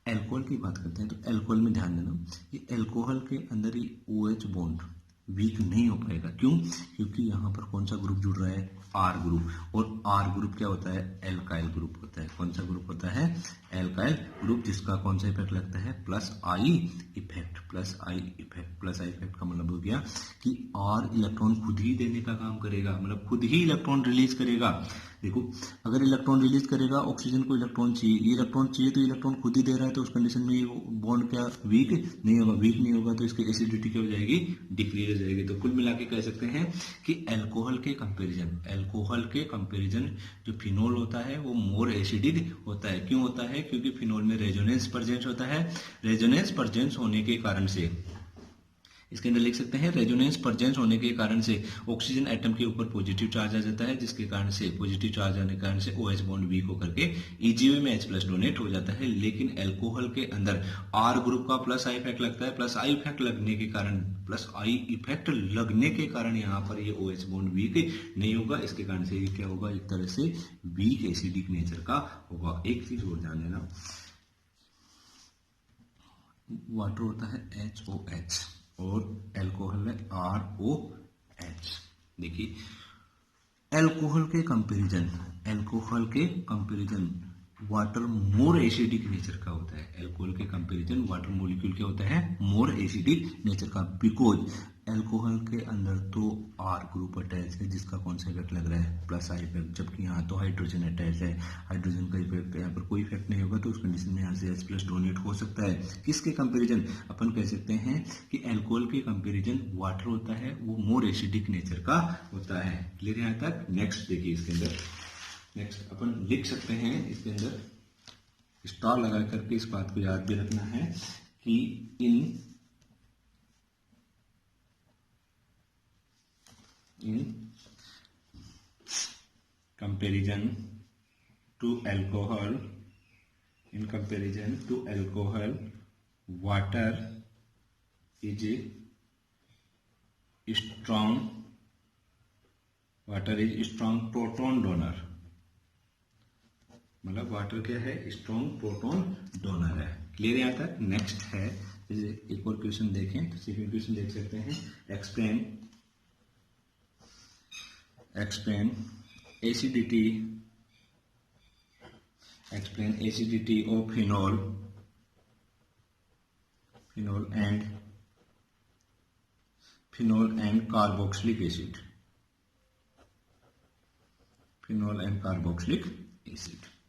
एल्कोहल की बात करते हैं। तो एल्कोहल में ध्यान देना, ये एल्कोहल के अंदर ही OH बॉन्ड वीक नहीं हो पाएगा। क्यों? क्योंकि यहाँ पर कौन सा ग्रुप जुड़ रहा है, R ग्रुप, और R ग्रुप क्या होता है, एल्काइल ग्रुप होता है। कौन सा ग्रुप होता है, एल्काइल ग्रुप, जिसका कौन सा इफेक्ट लगता है, +I effect. +I effect, +I effect का मतलब हो गया कि R इलेक्ट्रॉन खुद ही देने का काम करेगा, मतलब खुद ही इलेक्ट्रॉन रिलीज करेगा। देखो अगर इलेक्ट्रॉन रिलीज करेगा, ऑक्सीजन को इलेक्ट्रॉन चाहिए, ये इलेक्ट्रॉन चाहिए तो इलेक्ट्रॉन खुद ही दे रहा है, तो उस कंडीशन में ये बॉन्ड क्या वीक नहीं होगा। वीक नहीं होगा तो इसकी एसिडिटी क्या हो जाएगी, डिक्रीज हो जाएगी। तो कुल मिला के कह सकते हैं कि एल्कोहल के कंपेरिजन जो फिनोल होता है वो मोर एसिडिक होता है। क्यों होता है? क्योंकि फिनोल में रेजोनेंस प्रेजेंस होता है। रेजोनेंस प्रेजेंस होने के कारण से, इसके अंदर लिख सकते हैं, रेजोनेंस प्रेजेंस होने के कारण से ऑक्सीजन एटम के ऊपर पॉजिटिव चार्ज आ जाता है, जिसके कारण से पॉजिटिव चार्ज आने के कारण से OH बॉन्ड वीक होकर के EGV में H+ डोनेट हो जाता है। लेकिन एल्कोहल के अंदर R ग्रुप का +I इफेक्ट लगता है। +I इफेक्ट लगने के कारण यहाँ पर ये OH बॉन्ड वीक नहीं होगा। इसके कारण से ये क्या होगा, एक तरह से वीक एसिडिक नेचर का होगा। एक चीज और ध्यान देना, वाटर होता है HOH और एल्कोहल है ROH। देखिए एल्कोहल के comparison water more acidic nature का होता है। एल्कोहल के कंपैरिजन वाटर मॉलिक्यूल क्या होता है, मोर एसिडिक नेचर का, बिकॉज एल्कोहल के अंदर तो R ग्रुप अटैच है, जिसका कौन सा इफेक्ट लग रहा है, +I इफेक्ट, जबकि यहाँ तो हाइड्रोजन अटैच है, हाइड्रोजन का इफेक्ट यहाँ पर कोई इफेक्ट नहीं होगा। तो उस कंडीशन में यहाँ से H+ डोनेट हो सकता है। किसके कंपैरिजन, अपन कह सकते हैं कि एल्कोहल के कंपैरिजन वाटर होता है वो मोर एसिडिक नेचर का होता है। क्लियर यहाँ तक। नेक्स्ट देखिए, इसके अंदर नेक्स्ट अपन लिख सकते हैं, इसके अंदर स्टार लगा करके इस बात को याद भी रखना है कि इन comparison to alcohol, water is strong proton donor। मतलब वाटर क्या है, स्ट्रॉन्ग प्रोटॉन डोनर है। क्लियर यहाँ तक। नेक्स्ट है, एक और क्वेश्चन देखें तो सेकंड क्वेश्चन देख सकते हैं, explain acidity of phenol and carboxylic acid।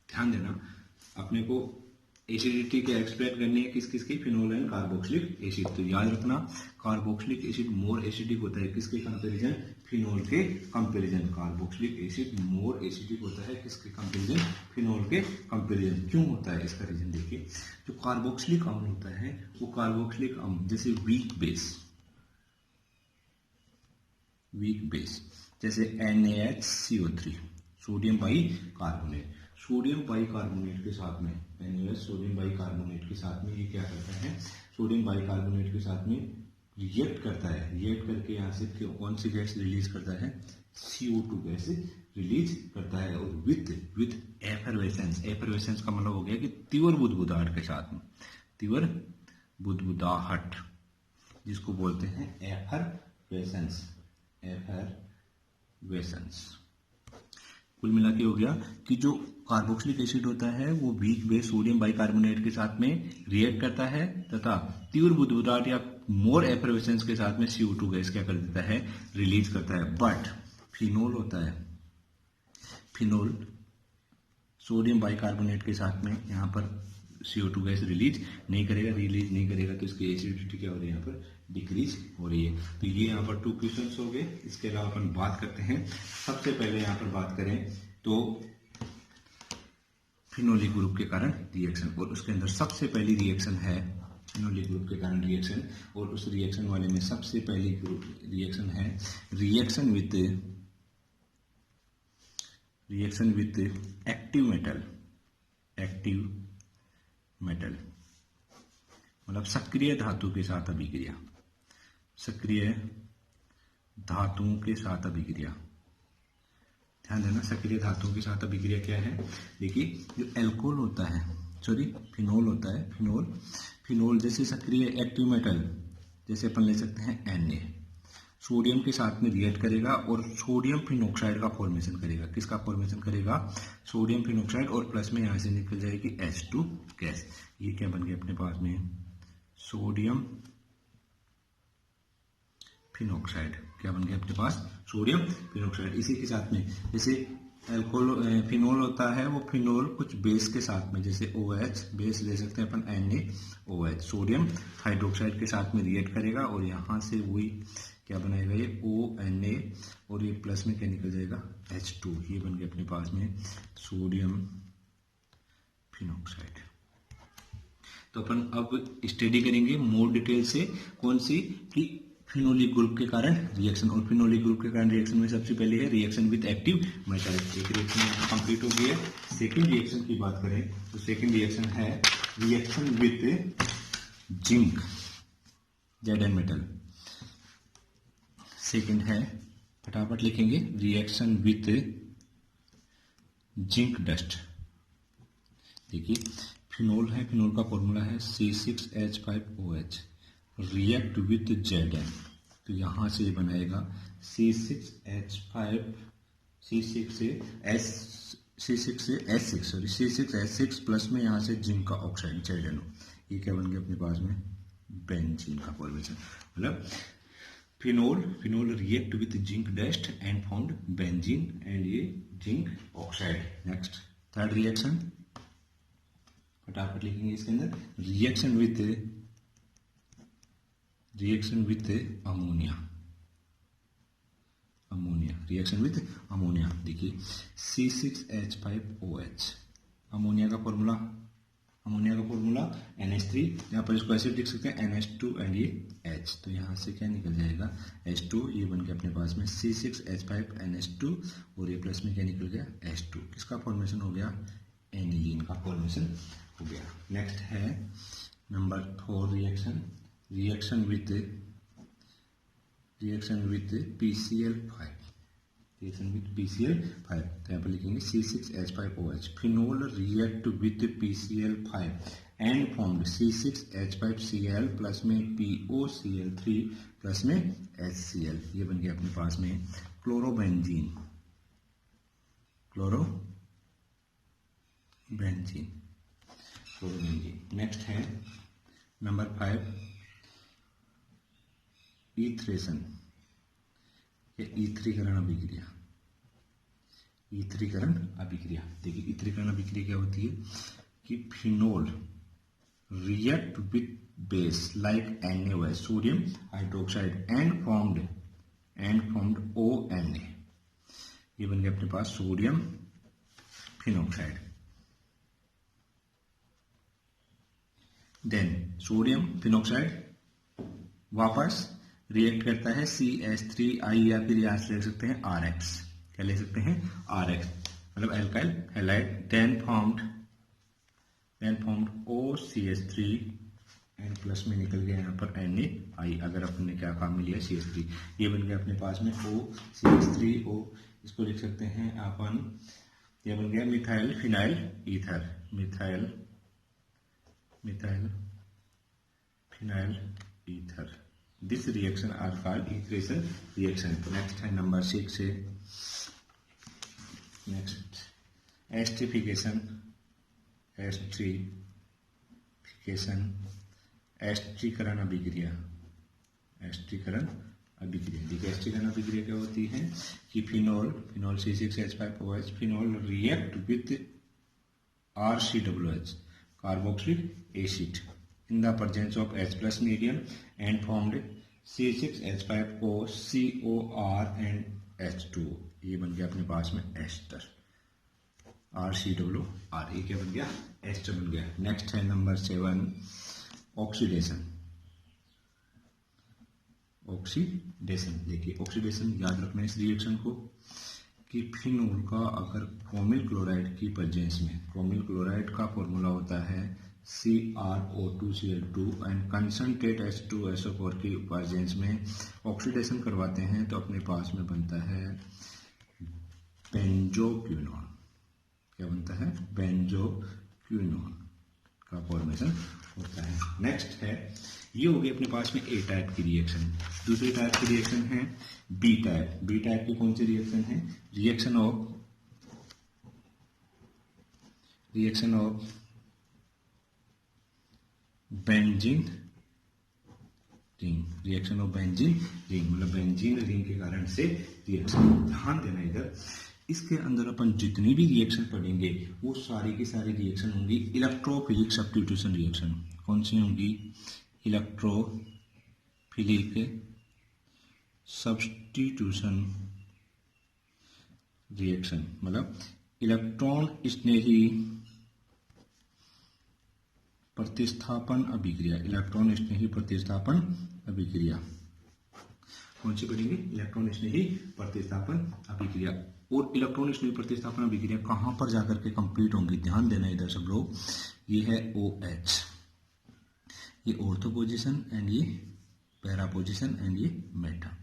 ध्यान देना, अपने को एसिडिटी के एक्सप्लेन करनी है किसकी, फिनोल एंड कार्बोक्सिलिक एसिड। तो याद रखना कार्बोक्सिलिक एसिड मोर एसिडिक होता है, किसके कंपैरिजन, फिनोल के comparison. Carboxylic acid more acidic होता है किसके कंपैरिजन, फिनोल के कंपैरिजन। क्यों होता है, इसका रीजन देखिए। जो कार्बोक्सिलिक अम्ल होता है वो कार्बोक्सिलिक अम्ल जैसे वीक बेस जैसे NaHCO3 सोडियम बाइकार्बोनेट के साथ में, NaOH सोडियम बाइकार्बोनेट के साथ में ये क्या करता है, सोडियम बाइकार्बोनेट के साथ में रिएक्ट करता है। रिएक्ट करके यहाँ से कौन सी गैस रिलीज करता है, CO2 गैस रिलीज करता है। और विथ एफरवेसेंस का मतलब हो गया कि तीव्र बुदबुदाहट के साथ में, तीव्र बुदबुदाहट जिसको बोलते हैं एफरवेसेंस। कुल मिला के हो गया कि जो कार्बोक्सिलिक एसिड होता है वो वीक बेस सोडियम बाइकार्बोनेट के साथ में रिएक्ट करता है तथा तीव्र बुदबुदाहट या मोर एफरवेसेंस के साथ में CO2 गैस क्या कर देता है, रिलीज करता है। बट फिनोल होता है, फिनोल सोडियम बाइकार्बोनेट के साथ में यहाँ पर CO2 गैस रिलीज नहीं करेगा तो इसकी एसिडिटी क्या हो रही है, यहाँ पर डिक्रीज हो रही है। तो ये यहाँ पर 2 क्वेश्चंस हो गए। इसके अलावा अपन बात करते हैं, सबसे पहले यहाँ पर बात करें तो फिनोलिक ग्रुप के कारण रिएक्शन, और उसके अंदर सबसे पहली रिएक्शन है फिनोलिक ग्रुप के कारण रिएक्शन, और उस रिएक्शन वाले में सबसे पहली रिएक्शन है रिएक्शन विथ एक्टिव मेटल, मतलब सक्रिय धातु के साथ अभिक्रिया, सक्रिय धातुओं के साथ अभिक्रिया। ध्यान देना, सक्रिय धातुओं के साथ अभिक्रिया क्या है। देखिए जो एल्कोहल होता है, फिनोल होता है, फिनोल जैसे सक्रिय एक्टिव मेटल, जैसे अपन ले सकते हैं Na, सोडियम के साथ में रिएक्ट करेगा और सोडियम फिनॉक्साइड का फॉर्मेशन करेगा। किसका फॉर्मेशन करेगा, सोडियम फिनॉक्साइड, और प्लस में यहां से निकल जाएगी H2 गैस। ये क्या बन गया अपने पास में, सोडियम फिनॉक्साइड। क्या बन गया अपने पास, सोडियम फिनॉक्साइड। इसी के साथ में जैसे एल्कोहल फिनोल होता है, वो फिनोल कुछ बेस के साथ में, जैसे OH बेस ले सकते हैं अपन, NaOH, सोडियम हाइड्रोक्साइड के साथ में रिएक्ट करेगा और यहाँ से वही क्या बनाएगा, ये ONa, और ये प्लस में क्या निकल जाएगा, H2। ये बन गया अपने पास में सोडियम फिनॉक्साइड। तो अपन अब स्टडी करेंगे मोर डिटेल से, कौन सी, कि फिनोलिक ग्रुप के कारण रिएक्शन, और फिनोलिक ग्रुप के कारण रिएक्शन में सबसे पहले है रिएक्शन विद एक्टिव मेटल। एक रिएक्शन कंप्लीट हो गई है। सेकेंड रिएक्शन की बात करें तो सेकेंड रिएक्शन है reaction with zinc, Zn metal. Second है, फटाफट लिखेंगे, रिएक्शन विद जिंक डस्ट। देखिए फिनोल है, फिनोल का फॉर्मूला है C6H5OH, रिएक्ट विथ Zn, तो यहां से बनाएगा C6H6 प्लस में यहां से जिंक का ऑक्साइड Zn। ये क्या बन गया अपने पास में, बेंजीन का फॉर्मेशन। मतलब phenol react with zinc dust and found benzene and ये zinc oxide. Next third reaction, फटाफट लिखेंगे इसके अंदर, reaction with ammonia, reaction with ammonia. देखिए C6H5OH, अमोनिया का फॉर्मूला NH3, यहाँ पर इसको ऐसे लिख सकते हैं NH2 एंड ये H, तो यहाँ से क्या निकल जाएगा H2। ये बन गया अपने पास में C6H5NH2, और ये प्लस में क्या निकल गया H2। किसका फॉर्मेशन हो गया, एनिलीन का फॉर्मेशन हो गया। नेक्स्ट है नंबर 4 रिएक्शन विथ PCl5, तो यहाँ पर लिखेंगे C6H5OH, phenol react with PCl5 and formed C6H5Cl plus में POCl3 प्लस में HCl। ये बन गया अपने पास में क्लोरोबेंजीन। नेक्स्ट है नंबर 5 ईथरेशन, ईथरीकरण अभिक्रिया। देखिए ईथरीकरण अभिक्रिया क्या होती है कि phenol react with base like NaOH, sodium hydroxide, and formed ONa। ये बन गया अपने पास sodium phenoxide. Then sodium phenoxide वापस रिएक्ट करता है CH3I, या फिर यहां से ले सकते हैं RX। क्या ले सकते हैं RX, मतलब alkyl halide. Then formed OCH3 and plus में निकल गया यहाँ पर NaI, अगर अपन ने क्या काम में लिया CH3। ये बन गया अपने पास में OCH3O, इसको लिख सकते हैं अपन, ये बन गया methyl phenyl ether, methyl phenyl ether. This reaction are called etheration reaction. Next है नंबर 6 है नेक्स्ट एस्टरिफिकेशन, एस्टरीकरण अभिक्रिया, एस्टरीकरण अभिक्रिया। देखिए एस्टरीकरण अभिक्रिया क्या होती है कि phenol C6H5OH phenol react with RCOH carboxylic acid in the presence of H+ medium and formed C6H5O COR and H2। ये बन गया अपने पास में एस्टर, RCOR, ये क्या बन गया, एस्टर बन गया। नेक्स्ट है नंबर 7 ऑक्सीडेशन। देखिए ऑक्सीडेशन याद रखना इस रिएक्शन को कि फिनोल का अगर क्रोमिल क्लोराइड की प्रेजेंस में, क्रोमिल क्लोराइड का फॉर्मूला होता है CrO2Cl2 एंड कंसंट्रेट H2SO4 की प्रेजेंस में ऑक्सीडेशन करवाते हैं तो अपने पास में बनता है बेंजोक्विनोन। क्या बनता है, बेंजोक्विनोन का फॉर्मेशन होता है। नेक्स्ट है, ये हो गई अपने पास में A टाइप की रिएक्शन। दूसरी टाइप की रिएक्शन है B टाइप। B टाइप की कौन सी रिएक्शन है, reaction of benzene ring, reaction of benzene ring, मतलब बेंजीन रिंग के कारण से रिएक्शन। ध्यान देना इधर, इसके अंदर अपन जितनी भी रिएक्शन पढ़ेंगे वो सारी की सारी रिएक्शन होंगी इलेक्ट्रोफिलिक सब्स्टिट्यूशन रिएक्शन। कौन सी होंगी, इलेक्ट्रोफिलिक सब्स्टिट्यूशन रिएक्शन, मतलब इलेक्ट्रॉन स्नेही प्रतिस्थापन अभिक्रिया, इलेक्ट्रॉन स्नेही प्रतिस्थापन अभिक्रिया। कौन सी पढ़ेंगे, इलेक्ट्रॉन स्नेही प्रतिस्थापन अभिक्रिया। और इलेक्ट्रॉन स्नेही प्रतिस्थापन अभिक्रिया कहां पर जाकर के कंप्लीट होंगी, ध्यान देना इधर सब लोग। ये है OH, ये ऑर्थो पोजीशन एंड ये पैरा पोजीशन एंड ये मेटा।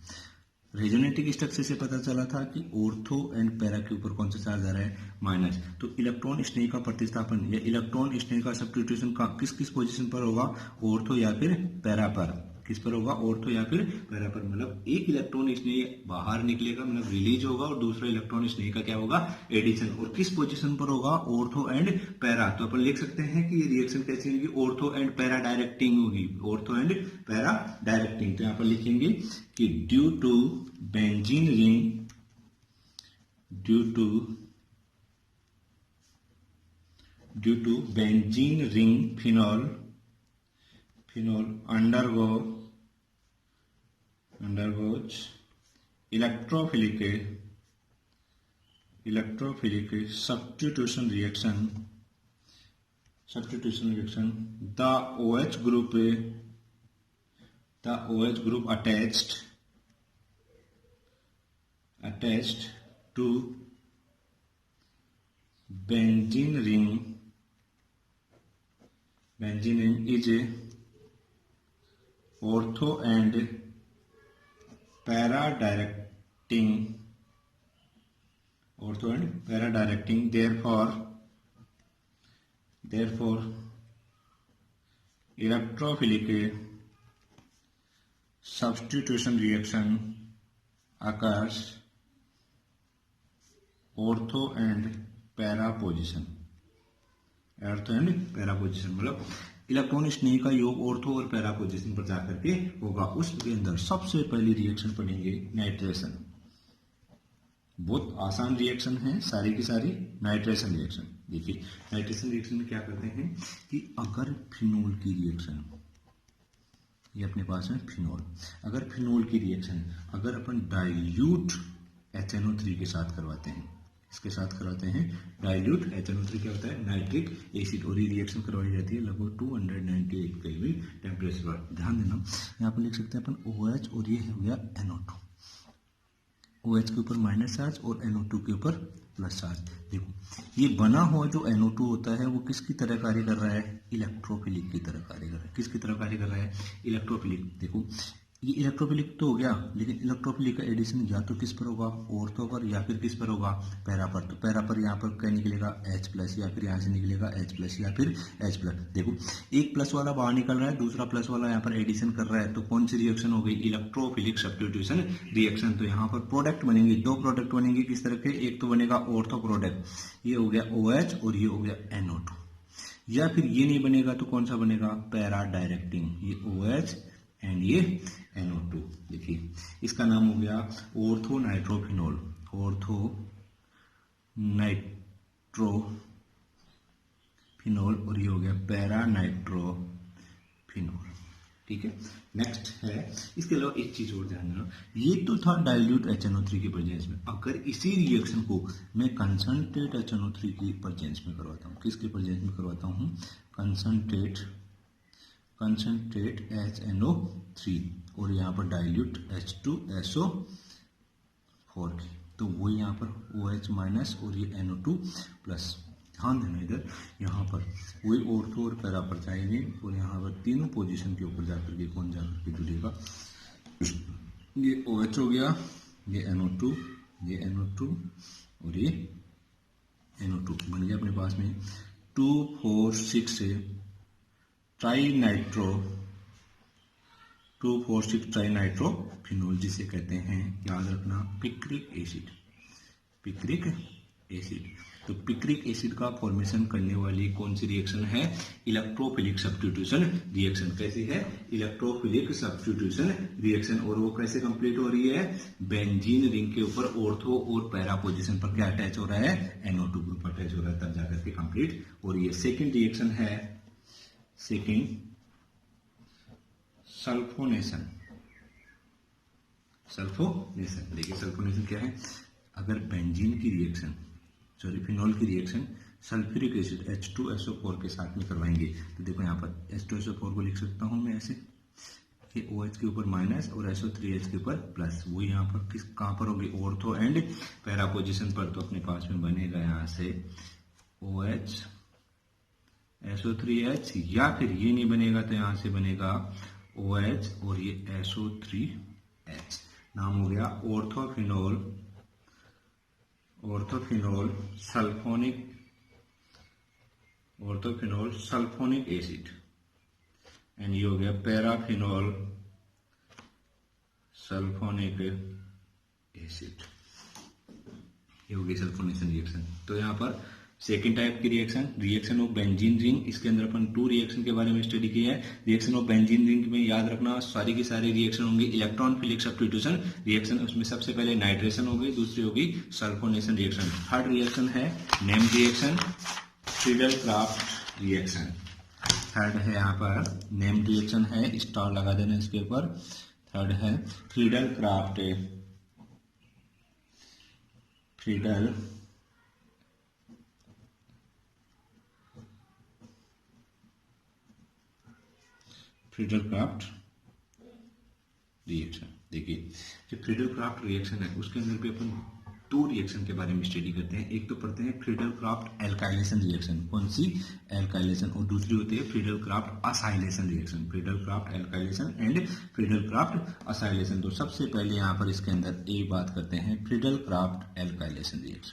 रेजोनेटिक स्ट्रक्चर से पता चला था कि ऑर्थो एंड पैरा के ऊपर कौन सा चार्ज आ रहा है, माइनस। तो इलेक्ट्रॉन स्नेही का प्रतिस्थापन या इलेक्ट्रॉन स्नेही का सब्स्टिट्यूशन का किस किस पोजीशन पर होगा, ऑर्थो या फिर पैरा पर। किस पर होगा, ऑर्थो या फिर पैरा पर। मतलब एक इलेक्ट्रॉन स्नेही बाहर निकलेगा, मतलब रिलीज होगा, और दूसरा इलेक्ट्रॉन स्नेही का क्या होगा, एडिशन। और किस पोजीशन पर होगा, ऑर्थो एंड पैरा। तो अपन लिख सकते हैं कि ये रिएक्शन कैसी होगी, ऑर्थो एंड पैरा डायरेक्टिंग होगी, ऑर्थो एंड पैरा डायरेक्टिंग। तो यहाँ पर लिखेंगे कि due to benzene ring phenol undergoes electrophilic substitution reaction. The OH group attached to benzene ring is ortho and para directing, therefore electrophilic substitution reaction occurs ortho and para position, मतलब electron स्नेही का योग ortho और para position पर जाकर के होगा। उसके अंदर सबसे पहली रिएक्शन पढ़ेंगे नाइट्रेशन। बहुत आसान रिएक्शन है सारी की सारी, नाइट्रेशन रिएक्शन। देखिए नाइट्रेशन रिएक्शन में क्या करते हैं कि अगर फिनोल की रिएक्शन, ये अपने पास है फिनोल, अगर फिनोल की रिएक्शन अगर अपन डाइल्यूट HNO3 के साथ करवाते हैं, इसके साथ करवाते हैं डाइल्यूट HNO3, क्या होता है, नाइट्रिक एसिड, और ये रिएक्शन करवाई जाती है लगभग 298 केल्विन टेम्परेचर पर। ध्यान देना, यहाँ पर लिख सकते हैं अपन OH और ये हो गया NO2, OH के ऊपर माइनस चार्ज और NO2 के ऊपर प्लस चार्ज। देखो ये बना हुआ जो NO2 होता है वो किसकी तरह कार्य कर रहा है, इलेक्ट्रोफिलिक की तरह कार्य कर रहा है। किसकी तरह कार्य कर रहा है, इलेक्ट्रोफिलिक। देखो ये इलेक्ट्रोफिलिक तो हो गया, लेकिन इलेक्ट्रोफिलिक का एडिशन या तो किस पर होगा, ऑर्थो पर, या फिर किस पर होगा, पैरा पर। तो पैरा पर यहाँ पर क्या निकलेगा, H+, या फिर यहाँ से निकलेगा H+, या फिर H+। देखो एक प्लस वाला बाहर निकल रहा है, दूसरा प्लस वाला यहाँ पर एडिशन कर रहा है, तो कौन सी रिएक्शन हो गई, इलेक्ट्रोफिलिक सब्स्टिट्यूशन रिएक्शन। तो यहाँ पर प्रोडक्ट बनेंगे, दो प्रोडक्ट बनेंगे किस तरह के, एक तो बनेगा ऑर्थो प्रोडक्ट, ये हो गया OH और ये हो गया NO2, या फिर ये नहीं बनेगा तो कौन सा बनेगा, पैरा डायरेक्टिंग, ये OH एंड ये NO2। देखिए इसका नाम हो गया ऑर्थो नाइट्रोफिनोल, ऑर्थो नाइट्रोफिनोल, और ये हो गया पैरा नाइट्रोफिनोल। ठीक है, नेक्स्ट है, इसके अलावा एक चीज और ध्यान देना, ये तो था डाइल्यूट HNO3 के प्रेजेंस में। अगर इसी रिएक्शन को मैं कंसंट्रेट HNO3 की प्रेजेंस में करवाता हूँ, किसके प्रेजेंस में करवाता हूँ, कंसंट्रेट HNO3 और यहाँ पर डाइल्यूट H2SO4 की, तो वो यहाँ पर OH- और ये NO2+। ध्यान देना इधर, यहाँ पर वही ऑर्थो और पैरा पर जाएंगे और यहाँ पर तीनों पोजीशन के ऊपर जाकर के कौन जाकर के जुड़ेगा, ये OH हो गया, ये NO2, ये NO2 और ये NO2 बन गया अपने पास में 2,4,6 से ट्राइनाइट्रोफिनोल, जिसे कहते हैं, याद रखना, पिक्रिक एसिड। पिक्रिक एसिड, तो पिक्रिक एसिड का फॉर्मेशन करने वाली कौन सी रिएक्शन है, इलेक्ट्रोफिलिक सब्स्टिट्यूशन रिएक्शन। कैसी है, इलेक्ट्रोफिलिक सब्स्टिट्यूशन रिएक्शन। और वो कैसे कंप्लीट हो रही है, बेंजीन रिंग के ऊपर ऑर्थो और पैरा पोजीशन पर क्या अटैच हो रहा है, NO2 ग्रुप अटैच हो रहा है, तब जाकर के कंप्लीट हो रही है। सेकेंड रिएक्शन है, सेकेंड सल्फोनेशन। सल्फोनेशन, देखिए सल्फोनेशन क्या है, अगर बेंजीन की रिएक्शन, फिनोल की रिएक्शन सल्फ्यूरिक एसिड H2SO4 के साथ में करवाएंगे, तो देखो यहाँ पर H2SO4 को लिख सकता हूं मैं ऐसे, कि OH के ऊपर माइनस और SO3H के ऊपर प्लस, वो यहाँ पर किस कहाँ पर होगी, ऑर्थो एंड पैरा पोजिशन पर। तो अपने पास में बनेगा यहाँ से OH SO3H, या फिर ये नहीं बनेगा तो यहाँ से बनेगा OH और ये SO3H। नाम हो गया ऑर्थोफिनोल सल्फोनिक एसिड, एंड ये हो गया पैराफिनोल सल्फोनिक एसिड, ये हो गई सल्फोनेशन रिएक्शन। तो यहाँ पर सेकेंड टाइप की रिएक्शन ऑफ बेंजीन रिंग, इसके अंदर अपन 2 रिएक्शन के बारे में स्टडी किया है। रिएक्शन ऑफ बेंजीन रिंग में याद रखना सारी की सारी रिएक्शन होंगी इलेक्ट्रॉनफिलिक सब्स्टिट्यूशन रिएक्शन, उसमें सबसे पहले नाइट्रेशन होगी, दूसरी होगी सल्फोनेशन रिएक्शन। थर्ड रिएक्शन है name reaction, Friedel-Crafts reaction. Third है यहाँ पर नेम रिएक्शन है, स्टार लगा देना इसके ऊपर। थर्ड है फ्रीडल-क्राफ्ट रिएक्शन। देखिए जो फ्रीडल-क्राफ्ट रिएक्शन है उसके अंदर भी अपन 2 रिएक्शन के बारे में स्टडी करते हैं। एक तो पढ़ते हैं फ्रीडल-क्राफ्ट एल्काइलेशन रिएक्शन, कौन सी, एल्काइलेशन, और दूसरी होती है Friedel-Crafts acylation reaction. Friedel-Crafts alkylation and Friedel-Crafts acylation. तो सबसे पहले यहाँ पर इसके अंदर एक बात करते हैं फ्रीडल-क्राफ्ट एल्काइलेशन रिएक्शन,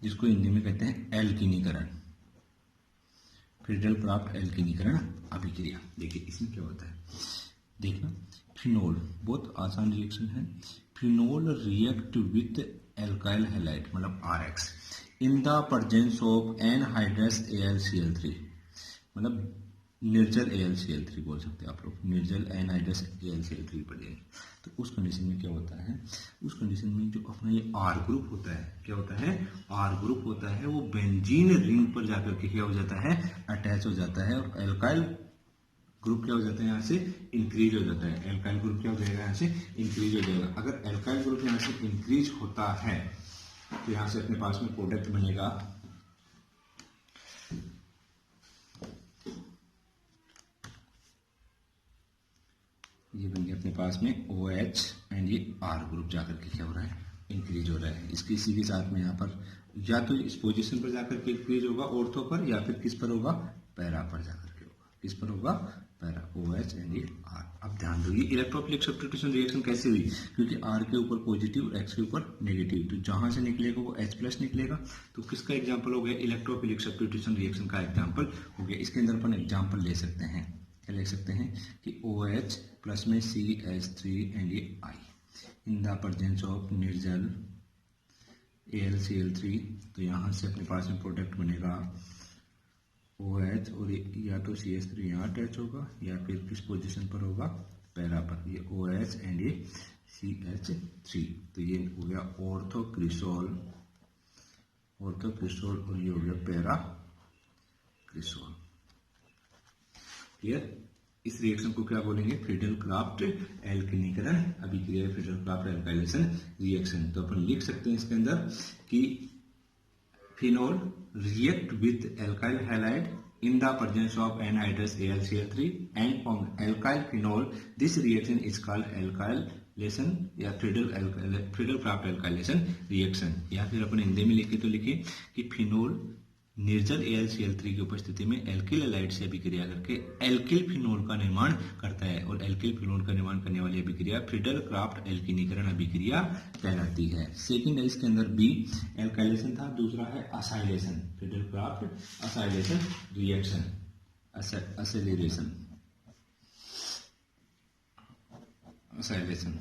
जिसको हिंदी में कहते हैं एल्कीनीकरण। फ्रीडल-क्राफ्ट एल्कीनीकरण अभिक्रिया। देखिए इसमें क्या होता है, देखना, फिनोल बहुत आसान रिएक्शन है। Phenol react with alkyl halide मतलब RX in the presence of anhydrous AlCl3, मतलब निर्जल AlCl3 बोल सकते हैं आप लोग, निर्जल एनहाइड्रस AlCl3 प्रेजेंस। तो उस कंडीशन में क्या होता है, उस कंडीशन में जो अपना ये R ग्रुप होता है, क्या होता है, R ग्रुप होता है, वो बेंजीन रिंग पर जाकर के क्या हो जाता है, अटैच हो जाता है, और एल्काइल ग्रुप क्या हो जाता है, यहाँ से इंक्रीज हो जाता है। एल्काइल ग्रुप क्या हो जाएगा, यहाँ से इंक्रीज हो जाएगा। अगर एल्काइल ग्रुप यहाँ से इंक्रीज होता है तो यहाँ से अपने पास में प्रोडक्ट बनेगा ये बन गया अपने पास में OH एंड ये R ग्रुप जाकर के क्या हो रहा है, इंक्रीज हो रहा है। इसके इसी के साथ में यहाँ पर या तो इस पोजीशन पर जाकर के इंक्रीज होगा ऑर्थो पर, या फिर किस पर होगा, पैरा पर जाकर के होगा। किस पर होगा, पैरा, OH एंड ये R। अब ध्यान दो ये इलेक्ट्रोफिलिक सब्स्टिट्यूशन रिएक्शन कैसे हुई, क्योंकि R के ऊपर पॉजिटिव, X के ऊपर नेगेटिव, तो जहां से निकलेगा वो H+ निकलेगा। तो किसका एग्जांपल हो गया, इलेक्ट्रोफिलिक सब्स्टिट्यूशन रिएक्शन का एग्जांपल हो गया। इसके अंदर अपन एग्जांपल ले सकते हैं, क्या ले सकते हैं कि OH प्लस में CH3 एंड ये I in the presence of निर्जल AlCl3, तो यहाँ से अपने पास में प्रोडक्ट बनेगा OH और या तो CH3 यहाँ अटैच होगा या फिर किस पोजीशन पर होगा, पैरा पर, ये OH एंड ये CH3, तो ये हो गया ऑर्थोक्रिसोल और ये हो गया पैरा क्रिसोल। क्लियर। इस रिएक्शन को क्या बोलेंगे, फ्रीडल-क्राफ्ट एल्किनीकरण अभिक्रिया, फ्रीडल-क्राफ्ट एल्काइलेशन रिएक्शन। तो अपन लिख सकते हैं इसके अंदर कि phenol react with alkyl halide in the presence of anhydrous AlCl3 and form alkyl phenol. This reaction is called alkylation या फ्रीडल-क्राफ्ट एल्काइलेशन रिएक्शन। या फिर अपन हिंदी में लिखे तो लिखे कि फिनोल निर्जल AlCl3 की उपस्थिति में एल्किल हैलाइड से अभिक्रिया करके एल्किल फिनोल का निर्माण करता है, और एल्किल फिनोल का निर्माण करने वाली अभिक्रिया फ्रीडल-क्राफ्ट एल्किनीकरण अभिक्रिया कहलाती है। सेकंड है इसके अंदर बी, एल्काइलेशन था, दूसरा है acylation, Friedel Craft acylation reaction, acceleration, acylation,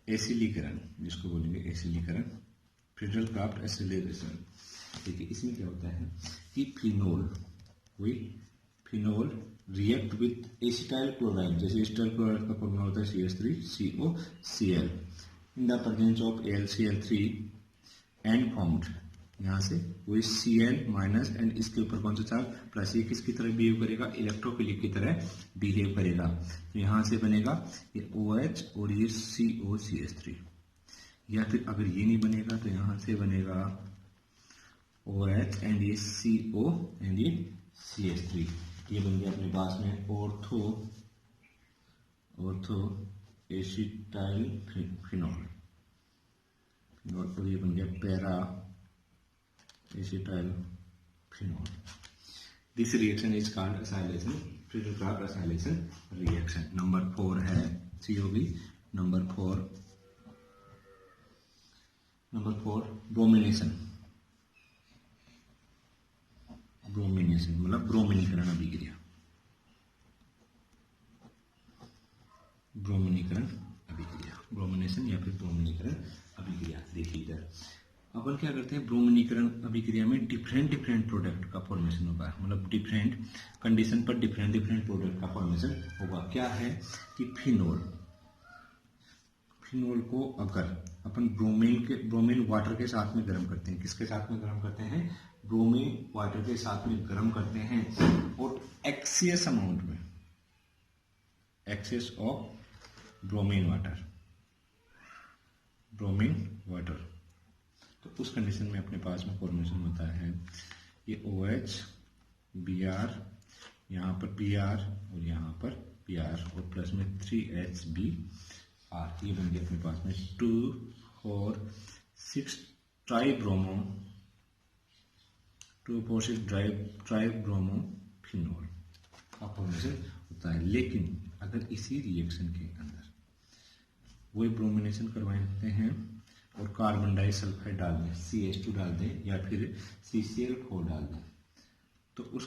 एसिलीकरण, जिसको बोलेंगे एसिलीकरण, फ्रीडल-क्राफ्ट एसिलेरेशन। देखिए इसमें क्या होता है कि phenol react with acetyl chloride, जैसे एसिटाइल क्लोराइड का फॉर्मूला होता है CH3COCl in the presence of AlCl3 and formed, यहाँ से वही Cl माइनस एंड इसके ऊपर कौन सा चार्ज प्लस, ये किसकी तरह बिहेव करेगा, इलेक्ट्रोफिलिक की तरह बिहेव करेगा। तो यहाँ से बनेगा ये OH और ये COCH3, या फिर अगर ये नहीं बनेगा तो यहाँ से बनेगा OH एंड ये CO एंड ये CH3, ये बन गया अपने पास में ऑर्थो एसिटाइल फिनोल, और ये बन गया para acetyl phenol. This reaction is called acylation, Friedel Craft acylation reaction. Number 4 है COB। नंबर 4 ब्रोमिनेशन, मतलब ब्रोमिनीकरण अभिक्रिया, ब्रोमिनेशन या फिर ब्रोमिनीकरण अभिक्रिया। देखिए इधर अपन क्या करते हैं, ब्रोमिनीकरण अभिक्रिया में डिफरेंट प्रोडक्ट का फॉर्मेशन होगा, मतलब डिफरेंट कंडीशन पर डिफरेंट प्रोडक्ट का फॉर्मेशन होगा। क्या है कि फिनोल को अगर अपन ब्रोमीन वाटर के साथ में गर्म करते हैं, किसके साथ में गर्म करते हैं, ब्रोमीन वाटर के साथ में गर्म करते हैं, और एक्सेस अमाउंट में, एक्सेस ऑफ ब्रोमीन वाटर, तो उस कंडीशन में अपने पास में फॉर्मेशन होता है ये OH Br, यहाँ पर Br और यहाँ पर Br और प्लस में 3HBr, ये बन गया अपने पास में 2,4,6 ट्राइब्रोमो फिनोल का फॉर्मेशन होता है। लेकिन अगर इसी रिएक्शन के अंदर वही ब्रोमिनेशन करवाते हैं और कार्बन डाइसल्फाइड डाल दें, CH2 डाल दें या फिर CCl4 डाल दें, तो उस